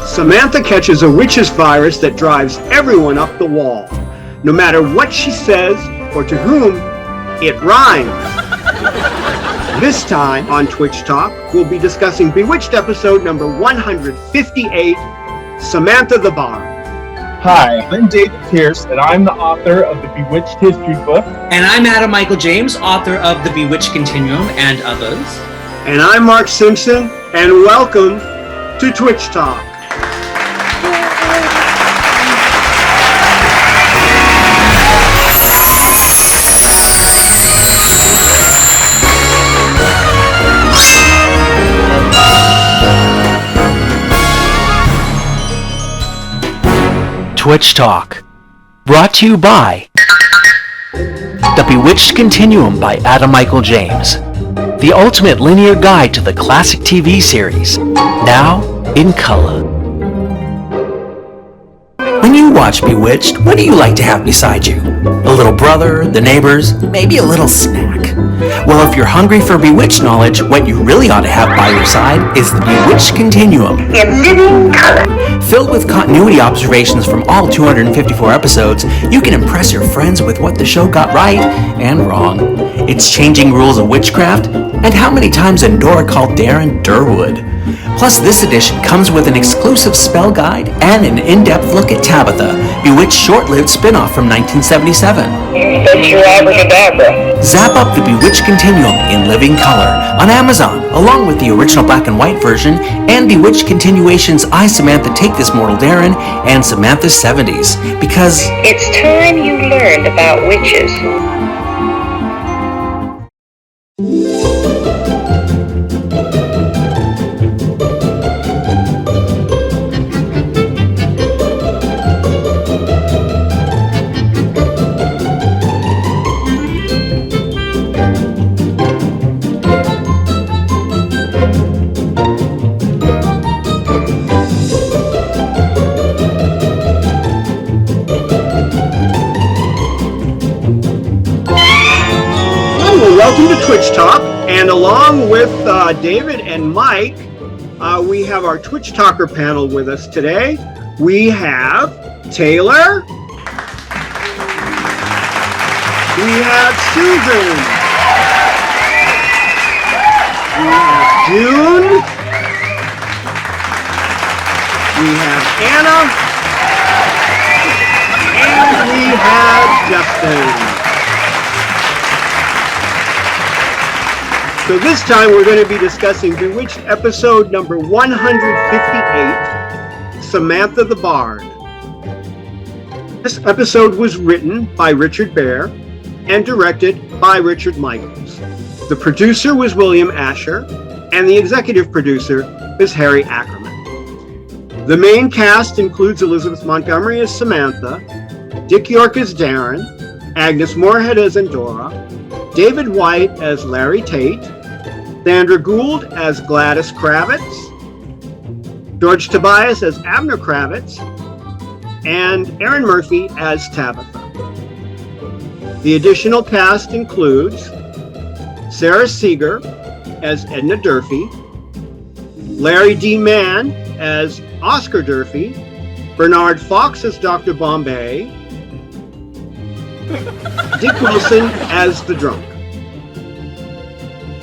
Samantha catches a witch's virus that drives everyone up the wall. No matter what she says or to whom, it rhymes. This time on Twitch Talk, we'll be discussing Bewitched episode number 158, Samantha the Bard. Hi, I'm David Pierce, and I'm the author of the Bewitched history book. And I'm Adam Michael James, author of the Bewitched Continuum and others. And I'm Mark Simpson, and welcome to Twitch Talk. Twitch Talk, brought to you by The Bewitched Continuum by Adam Michael James, the ultimate linear guide to the classic TV series, now in color. When you watch Bewitched, what do you like to have beside you? A little brother, the neighbors, maybe a little snack. Well, if you're hungry for Bewitched knowledge, what you really ought to have by your side is the Bewitched Continuum. In living color. Filled with continuity observations from all 254 episodes, you can impress your friends with what the show got right and wrong, its changing rules of witchcraft, and how many times Endora called Darren Durwood. Plus, this edition comes with an exclusive spell guide and an in-depth look at Tabitha, Bewitched short-lived spin-off from 1977. That's your abracadabra. Zap up the Bewitched Continuum in living color on Amazon, along with the original black and white version and Bewitched Continuations I, Samantha, Take This Mortal Darren and Samantha's 70s, because it's time you learned about witches. Welcome to Twitch Talk, and along with David and Mike, we have our Twitch Talker panel with us today. We have Taylor. We have Susan. We have June. We have Anna. And we have Justin. So this time we're going to be discussing Bewitched episode number 158, Samantha the Bard. This episode was written by Richard Baer and directed by Richard Michaels. The producer was William Asher, and the executive producer is Harry Ackerman. The main cast includes Elizabeth Montgomery as Samantha, Dick York as Darren, Agnes Moorehead as Endora, David White as Larry Tate, Sandra Gould as Gladys Kravitz, George Tobias as Abner Kravitz, and Aaron Murphy as Tabitha. The additional cast includes Sarah Seeger as Edna Durfee, Larry D. Mann as Oscar Durfee, Bernard Fox as Dr. Bombay, Dick Wilson as the drunk.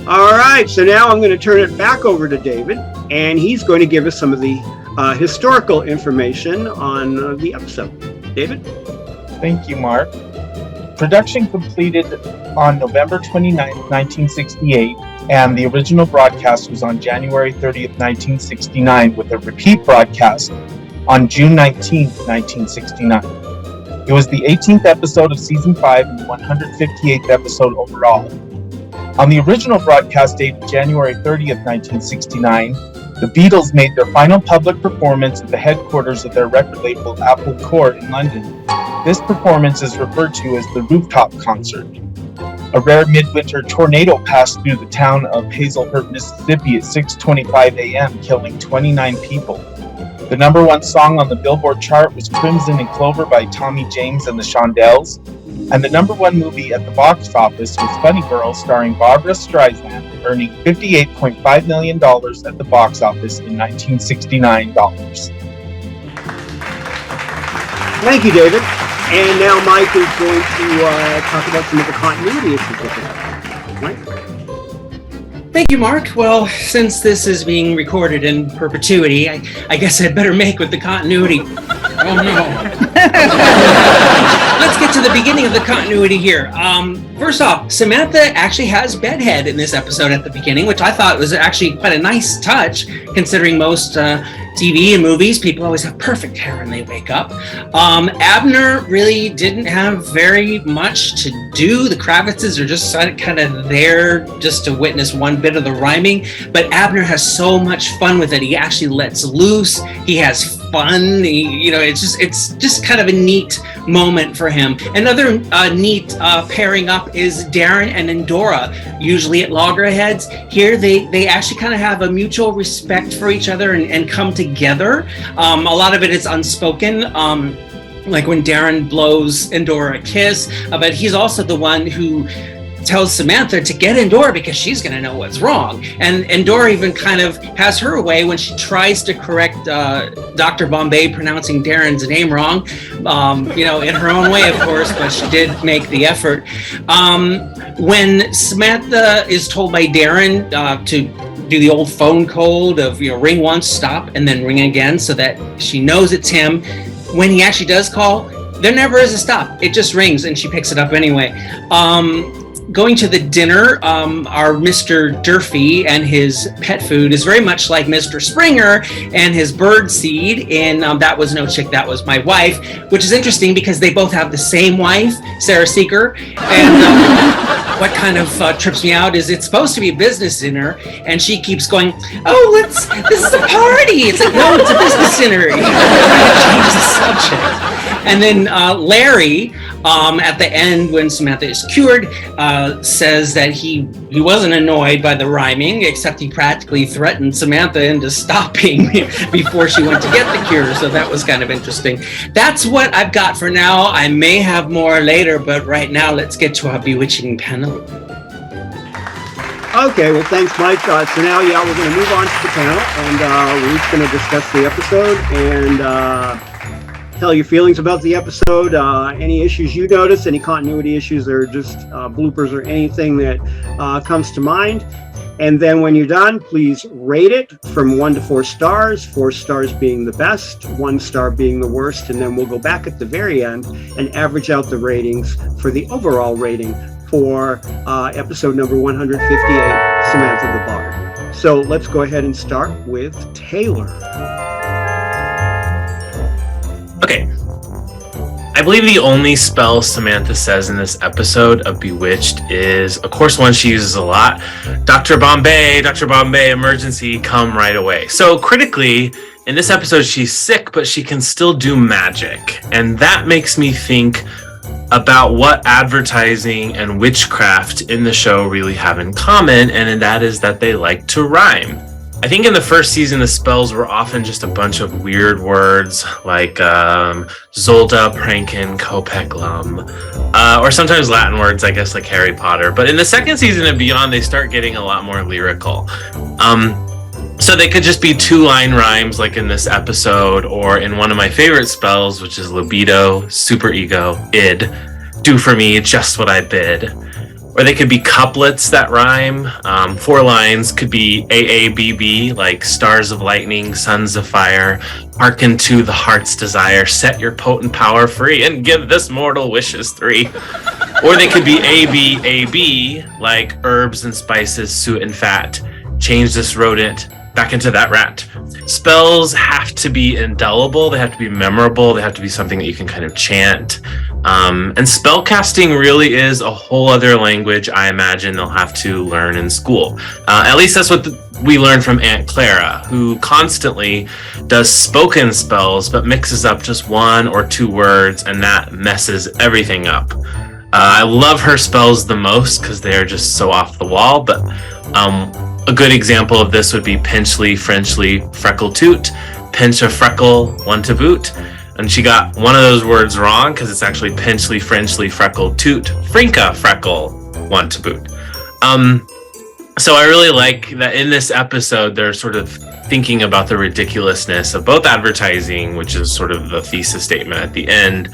All right, so now I'm going to turn it back over to David, and he's going to give us some of the historical information on the episode. David? Thank you, Mark. Production completed on November 29, 1968, and the original broadcast was on January 30th, 1969, with a repeat broadcast on June 19th, 1969. It was the 18th episode of Season 5 and the 158th episode overall. On the original broadcast dated January 30th, 1969, the Beatles made their final public performance at the headquarters of their record label Apple Court in London. This performance is referred to as the Rooftop Concert. A rare midwinter tornado passed through the town of Hazlehurst, Mississippi at 6:25 a.m., killing 29 people. The number one song on the Billboard chart was Crimson and Clover by Tommy James and the Shondells, and the number one movie at the box office was Funny Girl, starring Barbara Streisand earning $58.5 million at the box office in 1969 dollars. Thank you, David. And now Mike is going to talk about some of the continuity issues with it. Mike? Thank you, Mark. Well, since this is being recorded in perpetuity, I guess I'd better make with the continuity. Oh no. Let's get to the beginning of the continuity here. First off, Samantha actually has bedhead in this episode at the beginning, which I thought was actually quite a nice touch, considering most TV and movies, people always have perfect hair when they wake up. Abner really didn't have very much to do. The Kravitzes are just kind of there just to witness one bit of the rhyming, but Abner has so much fun with it. He actually lets loose. He has fun. It's just kind of a neat moment for him. Another neat pairing up is Darren and Endora. Usually at loggerheads, here they actually kind of have a mutual respect for each other and come together. A lot of it is unspoken. Like when Darren blows Endora a kiss, but he's also the one who tells Samantha to get Endora because she's going to know what's wrong. And Endora even kind of has her way when she tries to correct Dr. Bombay pronouncing Darren's name wrong, in her own way, of course, but she did make the effort. When Samantha is told by Darren to do the old phone code of, ring once, stop, and then ring again so that she knows it's him, when he actually does call, there never is a stop. It just rings and she picks it up anyway. Going to the dinner, our Mr. Durfee and his pet food is very much like Mr. Springer and his bird seed in That Was No Chick, That Was My Wife, which is interesting because they both have the same wife, Sarah Seeker. And what kind of trips me out is it's supposed to be a business dinner, and she keeps going, this is a party. It's like, no, it's a business dinner. Change the subject. And then Larry, at the end, when Samantha is cured, says that he wasn't annoyed by the rhyming, except he practically threatened Samantha into stopping before she went to get the cure. So that was kind of interesting. That's what I've got for now. I may have more later, but right now, let's get to our bewitching panel. Okay, well, thanks, Mike. So now, we're going to move on to the panel, and we're just going to discuss the episode and tell your feelings about the episode, any issues you notice, any continuity issues or just bloopers or anything that comes to mind. And then when you're done, please rate it from 1 to 4 stars, 4 stars being the best, 1 star being the worst. And then we'll go back at the very end and average out the ratings for the overall rating for episode number 158, Samantha the Bard. So let's go ahead and start with Taylor. Okay, I believe the only spell Samantha says in this episode of Bewitched is, of course, one she uses a lot, Dr. Bombay, emergency, come right away. So critically, in this episode, she's sick, but she can still do magic. And that makes me think about what advertising and witchcraft in the show really have in common, and that is that they like to rhyme. I think in the first season, the spells were often just a bunch of weird words like Zolda, Prankin, Copeglum, or sometimes Latin words, I guess, like Harry Potter. But in the second season and beyond, they start getting a lot more lyrical. So they could just be 2-line rhymes like in this episode, or in one of my favorite spells, which is libido, superego, id, do for me just what I bid. Or they could be couplets that rhyme. 4 lines could be AABB, like stars of lightning, sons of fire, hearken to the heart's desire, set your potent power free, and give this mortal wishes 3. Or they could be ABAB, like herbs and spices, suet and fat, change this rodent back into that rat. Spells have to be indelible, they have to be memorable, they have to be something that you can kind of chant. And spellcasting really is a whole other language I imagine they'll have to learn in school. At least that's what we learned from Aunt Clara, who constantly does spoken spells but mixes up just 1 or 2 words, and that messes everything up. I love her spells the most because they are just so off the wall, but a good example of this would be Pinchly, Frenchly, Freckle Toot, Pinch a Freckle, one to boot. And she got one of those words wrong because it's actually Pinchly, Frenchly, Freckle Toot, Frinka, Freckle, one to boot. So I really like that in this episode, they're sort of thinking about the ridiculousness of both advertising, which is sort of the thesis statement at the end,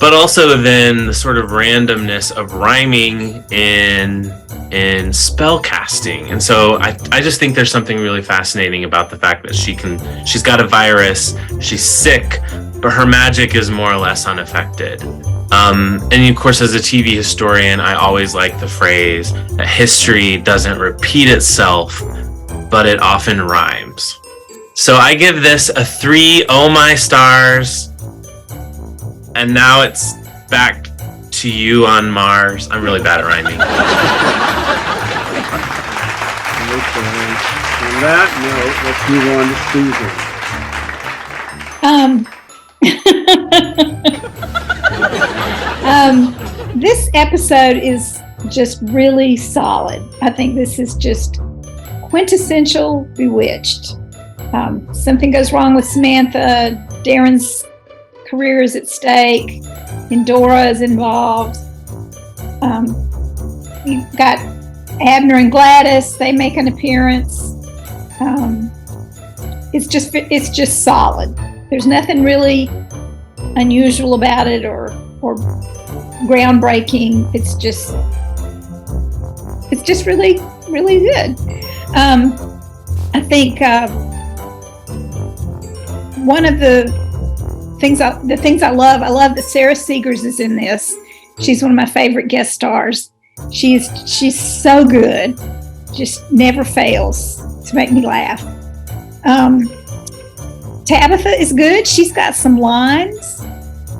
but also then the sort of randomness of rhyming in spell casting. And so I just think there's something really fascinating about the fact that she's got a virus, she's sick, but her magic is more or less unaffected. And of course, as a TV historian, I always like the phrase that history doesn't repeat itself, but it often rhymes. So I give this a 3 oh my stars. And now it's back to you on Mars. I'm really bad at rhyming. Okay. On that note, let's move on to Susan. This episode is just really solid. I think this is just quintessential Bewitched. Something goes wrong with Samantha. Darren's career is at stake. Endora is involved. You've got Abner and Gladys. They make an appearance. It's just solid. There's nothing really unusual about it or groundbreaking. It's just really, really good. I think one of the things I love that Sarah Seegers is in this. She's one of my favorite guest stars. She's so good, just never fails to make me laugh. Tabitha is good. She's got some lines,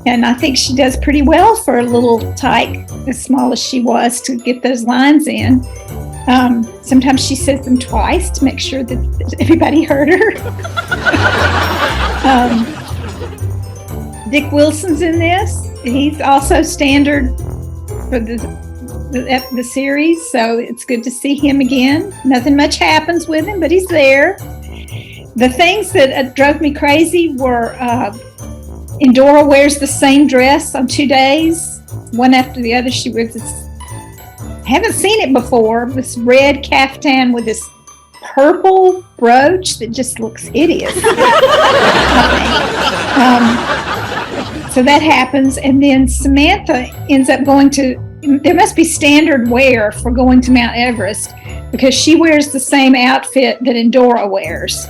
and I think she does pretty well for a little tyke as small as she was to get those lines in. Sometimes she says them twice to make sure that everybody heard her. Dick Wilson's in this. He's also standard for the series, so it's good to see him again. Nothing much happens with him, but he's there. The things that drove me crazy were Endora wears the same dress on 2 days, one after the other. She wears this, I haven't seen it before, this red caftan with this purple brooch that just looks hideous. So that happens, and then Samantha ends up going to, there must be standard wear for going to Mount Everest, because she wears the same outfit that Endora wears,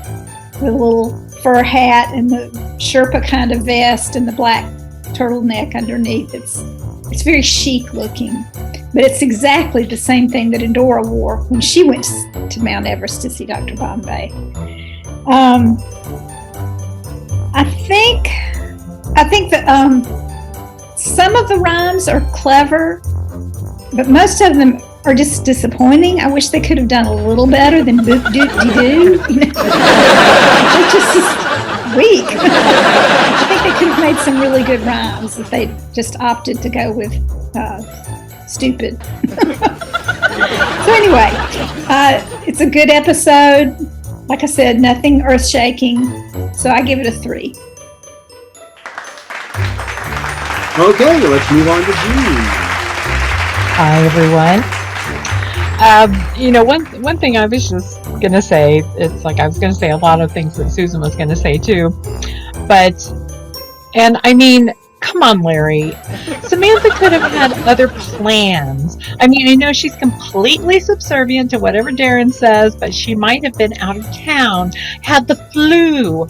with a little fur hat and the Sherpa kind of vest and the black turtleneck underneath. It's very chic looking, but it's exactly the same thing that Endora wore when she went to Mount Everest to see Dr. Bombay. I think that some of the rhymes are clever, but most of them are just disappointing. I wish they could have done a little better than boop doop de doo. They're just weak. I think they could have made some really good rhymes if they just opted to go with stupid. So anyway, it's a good episode. Like I said, nothing earth-shaking. So I give it a 3. Okay, let's move on to Jean. Hi, everyone. One thing I was just going to say, it's like I was going to say a lot of things that Susan was going to say too, and I mean, come on, Larry. Samantha could have had other plans. I mean, I know she's completely subservient to whatever Darren says, but she might have been out of town, had the flu.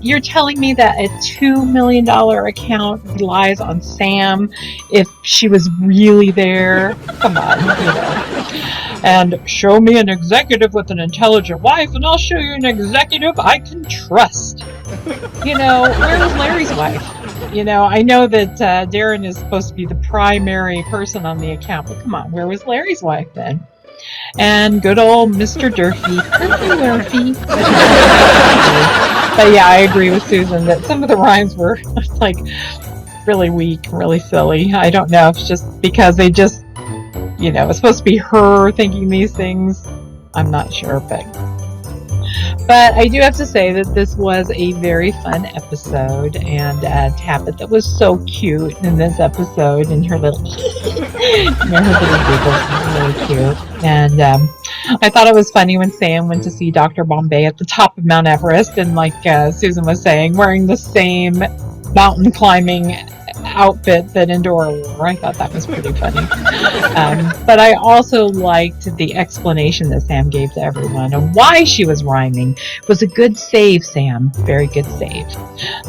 You're telling me that a $2 million account relies on Sam if she was really there? Come on, And show me an executive with an intelligent wife, and I'll show you an executive I can trust. Where was Larry's wife? I know that Darren is supposed to be the primary person on the account, but come on, where was Larry's wife then? And good old Mr. Durfee. Durfee. But yeah, I agree with Susan that some of the rhymes were like really weak, really silly. I don't know if it's just because they just, it's supposed to be her thinking these things. I'm not sure, But I do have to say that this was a very fun episode, and Tabitha was so cute in this episode, and her little, her little giggles were really cute. And I thought it was funny when Sam went to see Dr. Bombay at the top of Mount Everest, and like Susan was saying, wearing the same mountain climbing outfit that Endora wore. I thought that was pretty funny. But I also liked the explanation that Sam gave to everyone and why she was rhyming. It was a good save, Sam. Very good save.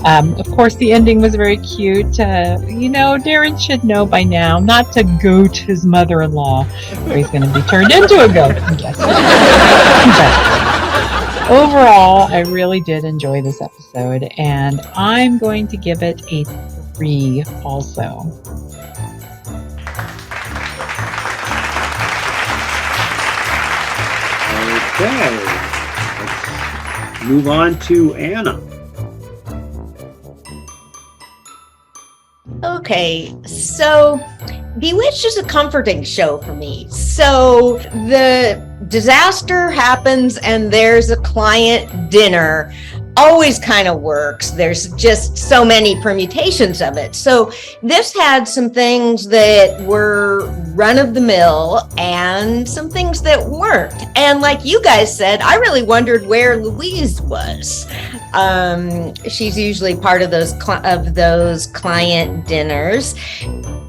Of course, the ending was very cute. Darren should know by now not to goat his mother-in-law, or he's going to be turned into a goat, I guess. But overall, I really did enjoy this episode, and I'm going to give it a 3 also. Okay, let's move on to Anna. Okay, so Bewitched is a comforting show for me. So the disaster happens and there's a client dinner. Always kind of works. There's just so many permutations of it. So this had some things that were run of the mill and some things that weren't. And like you guys said, I really wondered where Louise was. She's usually part of those client dinners.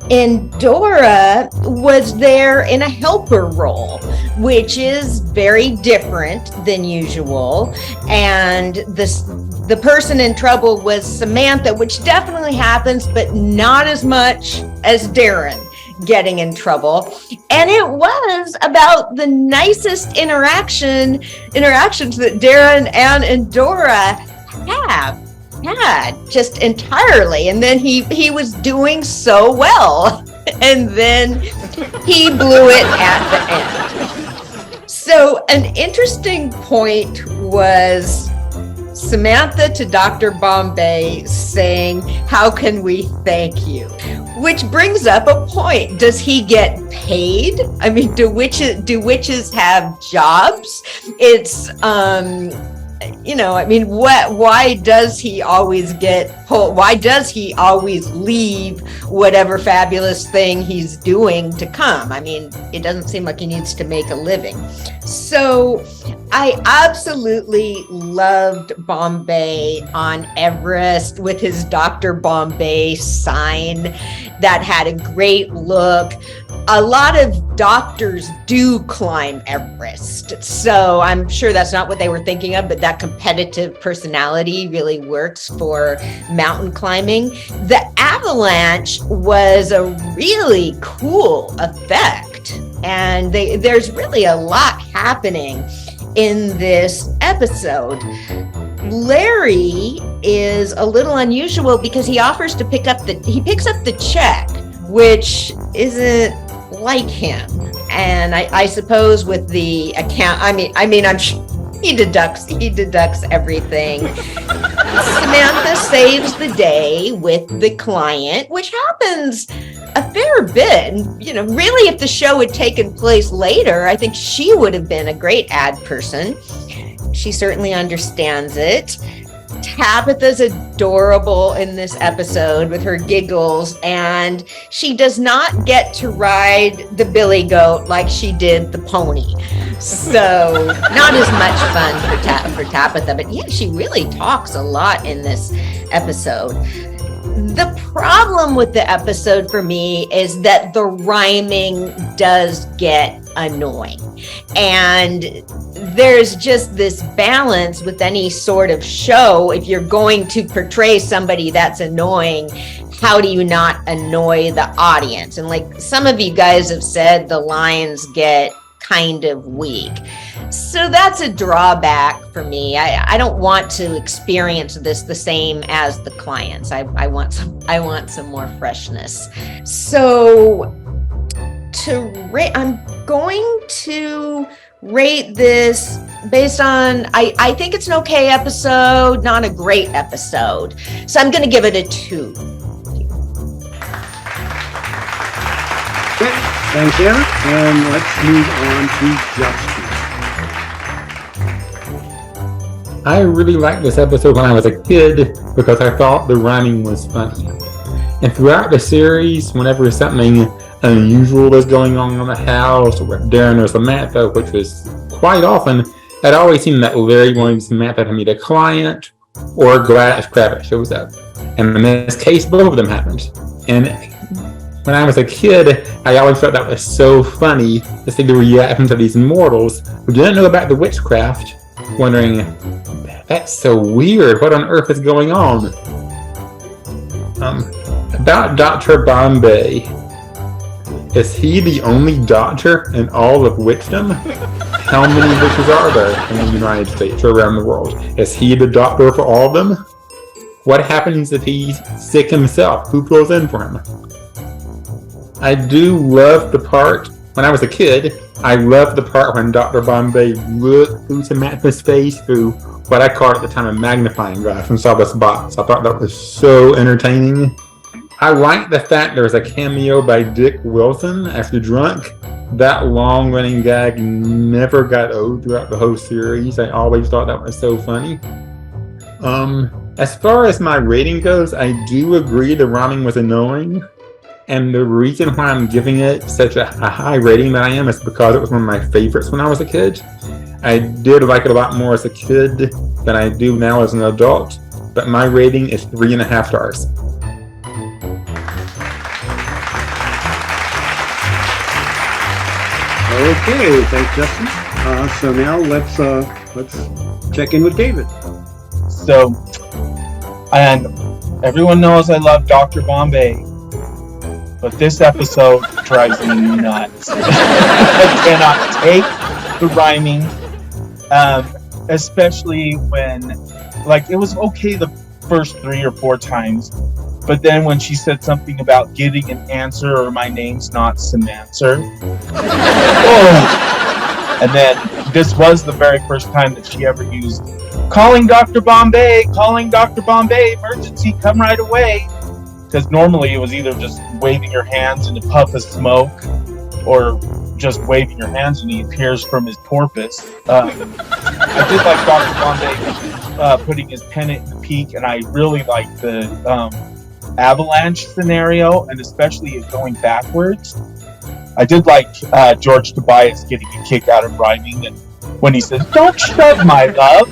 And Dora was there in a helper role, which is very different than usual. And the person in trouble was Samantha, which definitely happens, but not as much as Darren getting in trouble. And it was about the nicest interactions that Darren and Endora had just entirely. And then he was doing so well, and then he blew it at the end. So an interesting point was Samantha to Dr. Bombay saying, "How can we thank you?" Which brings up a point. Does he get paid? I mean, do witches have jobs? It's why does he always get pulled? Why does he always leave whatever fabulous thing he's doing to come? I mean, it doesn't seem like he needs to make a living. So I absolutely loved Bombay on Everest with his Dr. Bombay sign that had a great look. A lot of doctors do climb Everest, so I'm sure that's not what they were thinking of, but that competitive personality really works for mountain climbing. The avalanche was a really cool effect, and there's really a lot happening in this episode. Larry is a little unusual because he offers to picks up the check, which isn't like him. And I suppose with the account, I'm sure he deducts everything. Samantha saves the day with the client, which happens a fair bit. Really, if the show had taken place later, I think she would have been a great ad person. She certainly understands it. Tabitha's adorable in this episode with her giggles, and she does not get to ride the billy goat like she did the pony. So not as much fun for Tabitha, but yeah, she really talks a lot in this episode. The problem with the episode for me is that the rhyming does get annoying. And there's just this balance with any sort of show. If you're going to portray somebody that's annoying, how do you not annoy the audience? And like some of you guys have said, the lines get kind of weak. So that's a drawback for me. I don't want to experience this the same as the clients. I want some more freshness. So I'm going to rate this based on, I think it's an okay episode, not a great episode. So I'm going to give it a 2. Thank you. And let's move on to Justin. I really liked this episode when I was a kid because I thought the rhyming was funny. And throughout the series, whenever something unusual was going on in the house, or with Darren or Samantha, which was quite often, it always seemed that Larry wanted Samantha to meet a client, or Gladys Kravitz shows up. And in this case, both of them happened. And when I was a kid, I always thought that was so funny to see the reaction to these mortals who didn't know about the witchcraft, wondering, that's so weird, what on earth is going on? About Dr. Bombay, is he the only doctor in all of witchdom? How many witches are there in the United States or around the world? Is he the doctor for all of them? What happens if he's sick himself? Who fills in for him? I do love the part, when I was a kid, I loved the part when Dr. Bombay looked through Samantha's face through what I called at the time a magnifying glass and saw this box. I thought that was so entertaining. I like the fact there was a cameo by Dick Wilson as the drunk. That long-running gag never got old throughout the whole series. I always thought that was so funny. As far as my rating goes, I do agree the rhyming was annoying. And the reason why I'm giving it such a high rating that I am is because it was one of my favorites when I was a kid. I did like it a lot more as a kid than I do now as an adult, but my rating is 3.5 stars. Okay, thanks, Justin. So now let's check in with David. So, and everyone knows I love Dr. Bombay, but this episode drives me nuts. I cannot take the rhyming, especially when, like, it was okay the first 3 or 4 times, but then when she said something about getting an answer or my name's not Samantha. Oh. And then this was the very first time that she ever used calling Dr. Bombay, emergency, come right away. Because normally it was either just waving your hands in a puff of smoke or just waving your hands and he appears from his porpoise. I did like Dr. Bombay putting his pennant in the peak, and I really liked the avalanche scenario, and especially it going backwards. I did like George Tobias getting a kick out of rhyming, and when he says, "Don't shove, my love."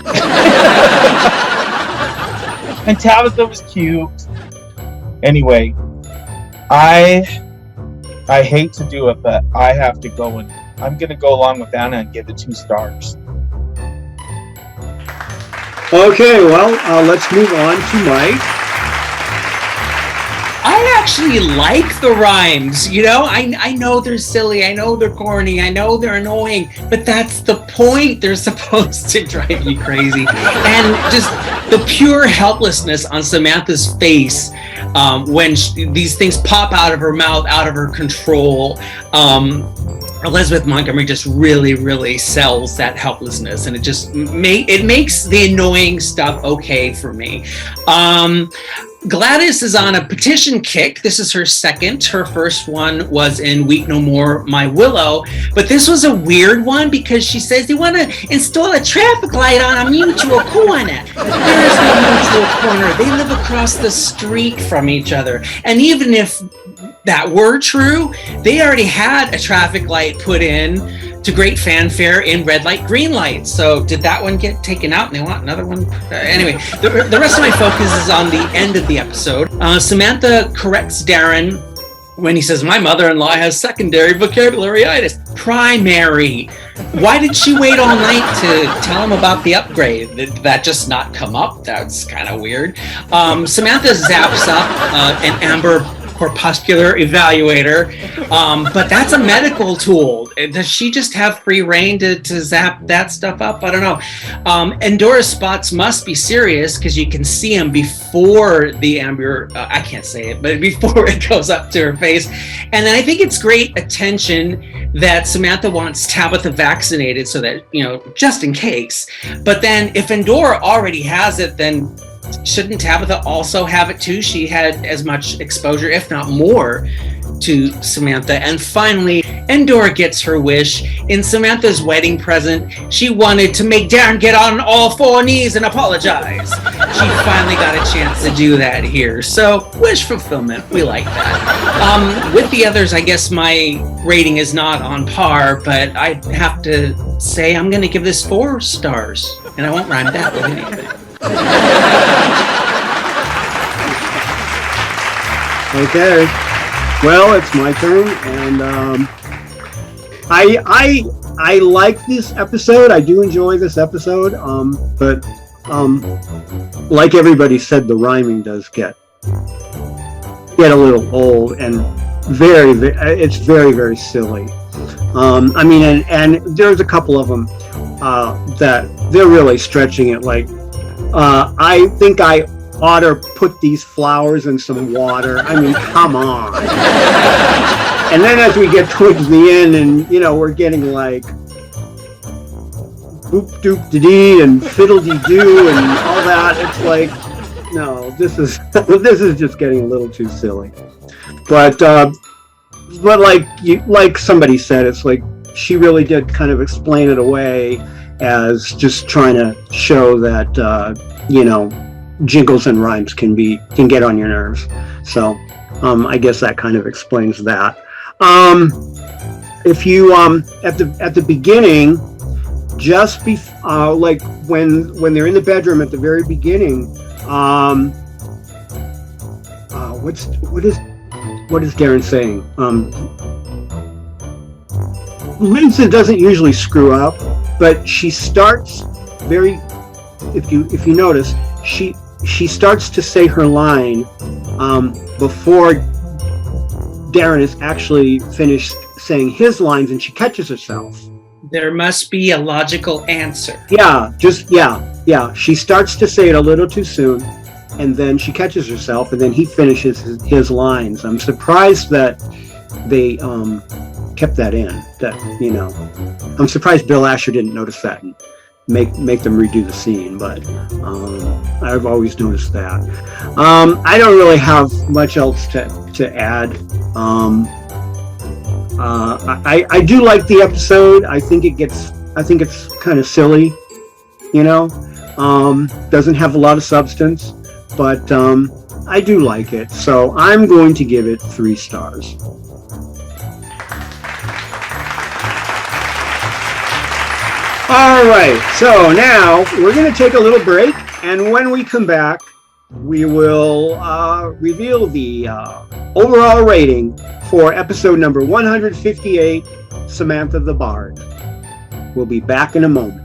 And Tabitha was cute. Anyway, I hate to do it, but I have to go, and I'm going to go along with Anna and give it 2 stars. Okay, well, let's move on to Mike. I actually like the rhymes, you know? I know they're silly, I know they're corny, I know they're annoying, but that's the point. They're supposed to drive you crazy. And just the pure helplessness on Samantha's face when these things pop out of her mouth, out of her control. Elizabeth Montgomery just really, really sells that helplessness, and it just makes the annoying stuff okay for me. Gladys is on a petition kick. This is her second. Her first one was in Weep No More, My Willow. But this was a weird one because she says they want to install a traffic light on a mutual corner. There is no mutual corner. They live across the street from each other. And even if that were true, they already had a traffic light put in to great fanfare in red light, green light. So did that one get taken out and they want another one? Anyway, the rest of my focus is on the end of the episode. Samantha corrects Darren when he says, "My mother-in-law has secondary vocabulary-itis." Primary. Why did she wait all night to tell him about the upgrade? Did that just not come up? That's kind of weird. Samantha zaps up an amber corpuscular evaluator, but that's a medical tool. Does she just have free reign to zap that stuff up? I don't know. Endora spots must be serious because you can see them before the amber, I can't say it, but before it goes up to her face. And then I think it's great attention that Samantha wants Tabitha vaccinated so that, you know, just in case. But then if Endora already has it, then shouldn't Tabitha also have it too? She had as much exposure, if not more, to Samantha. And finally, Endora gets her wish. In Samantha's wedding present, she wanted to make Darren get on all four knees and apologize. She finally got a chance to do that here. So, wish fulfillment. We like that. With the others, I guess my rating is not on par, but I have to say I'm going to give this 4 stars. And I won't rhyme that with anything. Okay. Well, it's my turn, and I like this episode. I do enjoy this episode, but like everybody said, the rhyming does get a little old and it's very, very silly. I mean, and there's a couple of them that they're really stretching it. Like, I think I ought to put these flowers in some water. I mean, come on. And then as we get towards the end, and we're getting like boop doop de dee and fiddle dee doo and all that. It's like, no, this is just getting a little too silly. But like somebody said, it's like she really did kind of explain it away as just trying to show that jingles and rhymes can get on your nerves. So I guess that kind of explains that. If you at the beginning, just like when they're in the bedroom at the very beginning, what is Darren saying? Vincent doesn't usually screw up, but she starts very. If you notice, she starts to say her line before Darren is actually finished saying his lines, and she catches herself. There must be a logical answer. Yeah. She starts to say it a little too soon, and then she catches herself, and then he finishes his lines. I'm surprised that they kept that in. I'm surprised Bill Asher didn't notice that and make them redo the scene, but I've always noticed that. I don't really have much else to add. I do like the episode. I think it's kind of silly, doesn't have a lot of substance, but I do like it. So I'm going to give it 3 stars. All right, so now we're going to take a little break, and when we come back, we will reveal the overall rating for episode number 158, Samantha the Bard. We'll be back in a moment.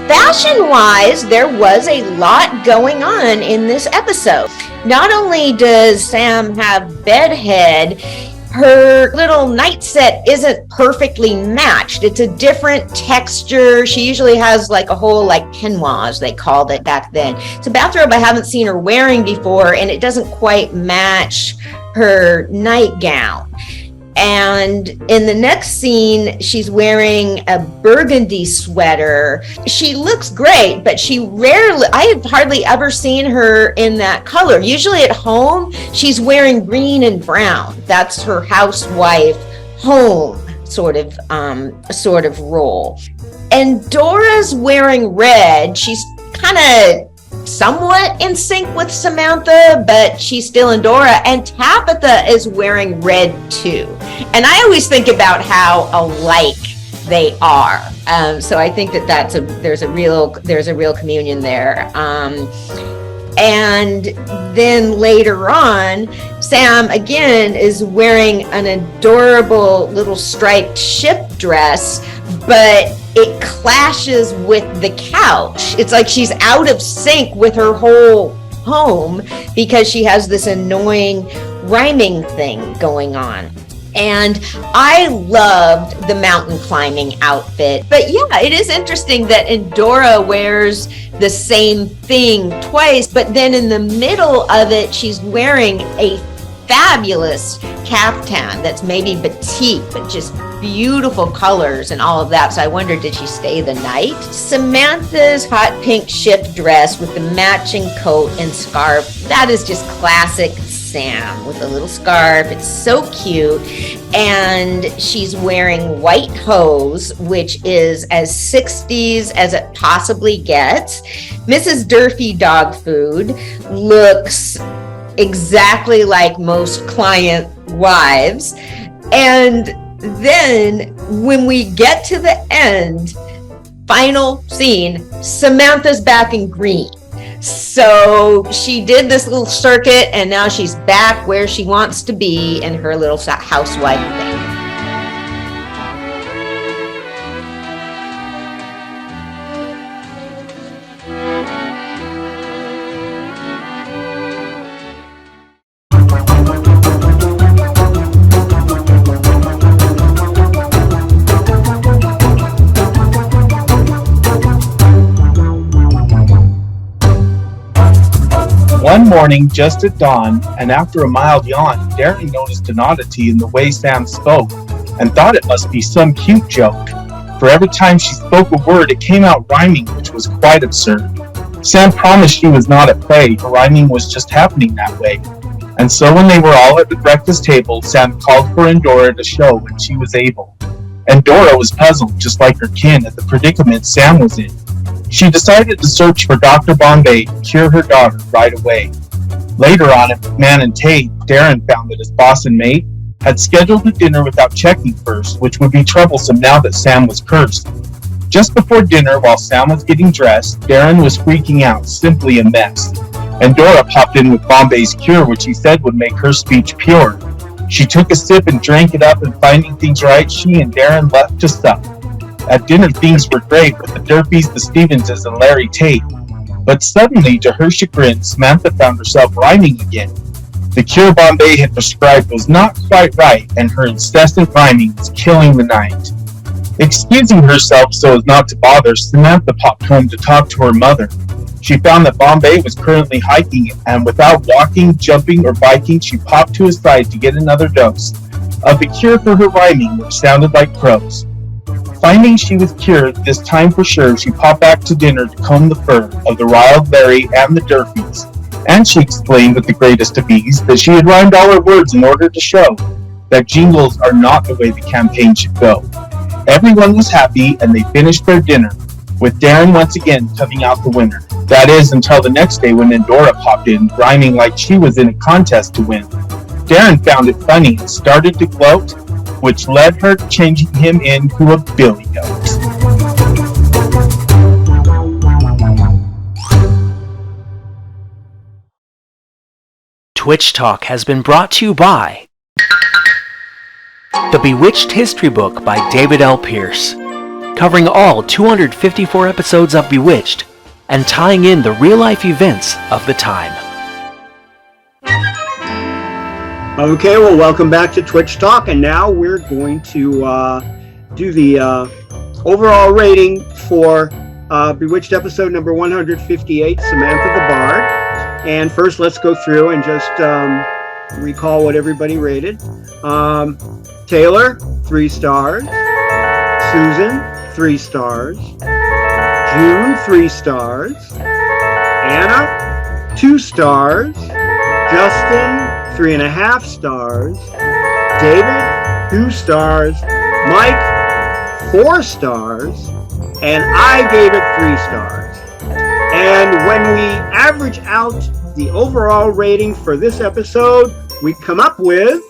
Fashion-wise, there was a lot going on in this episode. Not only does Sam have bedhead, her little night set isn't perfectly matched. It's a different texture. She usually has like a whole peignoir, as they called it back then. It's a bathrobe I haven't seen her wearing before, and it doesn't quite match her nightgown. And in the next scene, she's wearing a burgundy sweater. She looks great, but I have hardly ever seen her in that color. Usually at home, she's wearing green and brown. That's her housewife home sort of role. And Dora's wearing red. She's kind of somewhat in sync with Samantha, but she's still in Dora. And Tabitha is wearing red too. And I always think about how alike they are. So I think that there's a real communion there. And then later on, Sam again is wearing an adorable little striped ship dress, but it clashes with the couch. It's like she's out of sync with her whole home because she has this annoying rhyming thing going on. And I loved the mountain climbing outfit. But yeah, it is interesting that Endora wears the same thing twice, but then in the middle of it, she's wearing a fabulous caftan that's maybe batik, but just beautiful colors and all of that. So I wondered, did she stay the night? Samantha's hot pink shift dress with the matching coat and scarf, that is just classic Sam with a little scarf. It's so cute. And she's wearing white hose, which is as 60s as it possibly gets. Mrs. Durfee dog food looks exactly like most client wives. And then when we get to the end, final scene, Samantha's back in green. So she did this little circuit and now she's back where she wants to be in her little housewife thing. One morning, just at dawn, and after a mild yawn, Darren noticed an oddity in the way Sam spoke, and thought it must be some cute joke. For every time she spoke a word, it came out rhyming, which was quite absurd. Sam promised she was not at play, her rhyming was just happening that way. And so when they were all at the breakfast table, Sam called for Endora to show when she was able. Endora was puzzled, just like her kin, at the predicament Sam was in. She decided to search for Dr. Bombay to cure her daughter right away. Later on at Man and Tate, Darren found that his boss and mate had scheduled a dinner without checking first, which would be troublesome now that Sam was cursed. Just before dinner, while Sam was getting dressed, Darren was freaking out, simply a mess. And Dora popped in with Bombay's cure, which he said would make her speech pure. She took a sip and drank it up, and finding things right, she and Darren left to sup. At dinner, things were great with the Durfees, the Stevenses, and Larry Tate. But suddenly, to her chagrin, Samantha found herself rhyming again. The cure Bombay had prescribed was not quite right, and her incessant rhyming was killing the night. Excusing herself so as not to bother, Samantha popped home to talk to her mother. She found that Bombay was currently hiking, and without walking, jumping, or biking, she popped to his side to get another dose of the cure for her rhyming, which sounded like prose. Finding she was cured, this time for sure, she popped back to dinner to comb the fur of the riled Larry and the Durfees. And she explained with the greatest of ease that she had rhymed all her words in order to show that jingles are not the way the campaign should go. Everyone was happy, and they finished their dinner, with Darren once again coming out the winner. That is, until the next day when Endora popped in, rhyming like she was in a contest to win. Darren found it funny and started to gloat, which led her to changing him into a billy goat. Twitch Talk has been brought to you by The Bewitched History Book by David L. Pierce, covering all 254 episodes of Bewitched and tying in the real-life events of the time. Okay, well, welcome back to Twitch Talk, and now we're going to do the overall rating for Bewitched episode number 158, Samantha the Bard. And first, let's go through and just recall what everybody rated. Taylor, 3 stars. Susan, 3 stars. June, 3 stars. Anna, 2 stars. Justin, 3.5 stars. David, 2 stars. Mike, 4 stars. And I gave it 3 stars. And when we average out the overall rating for this episode, we come up with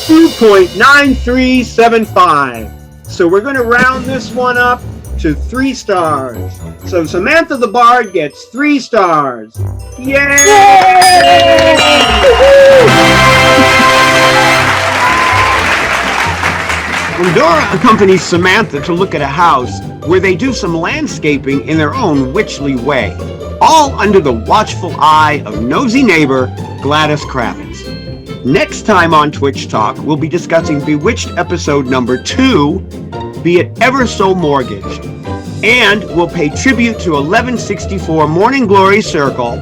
2.9375. So we're going to round this one up to 3 stars. So Samantha the Bard gets 3 stars. Yay! When Dora accompanies Samantha to look at a house where they do some landscaping in their own witchly way, all under the watchful eye of nosy neighbor Gladys Kravitz. Next time on Twitch Talk, we'll be discussing Bewitched episode number 2, albeit ever so mortgaged. And we'll pay tribute to 1164 Morning Glory Circle.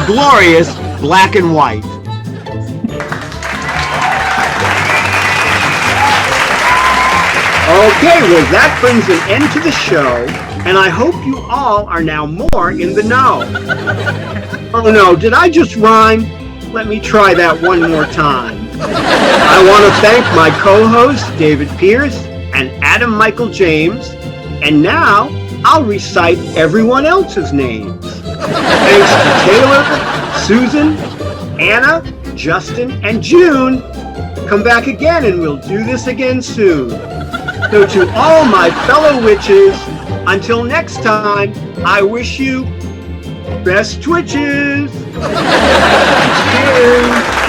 Glorious black and white. Okay, well that brings an end to the show, and I hope you all are now more in the know. Oh no, did I just rhyme? Let me try that one more time. I want to thank my co-hosts David Pierce and Adam Michael James, and now I'll recite everyone else's names. Thanks to Taylor, Susan, Anna, Justin, and June. Come back again and we'll do this again soon. So to all my fellow witches, until next time, I wish you best twitches. Cheers.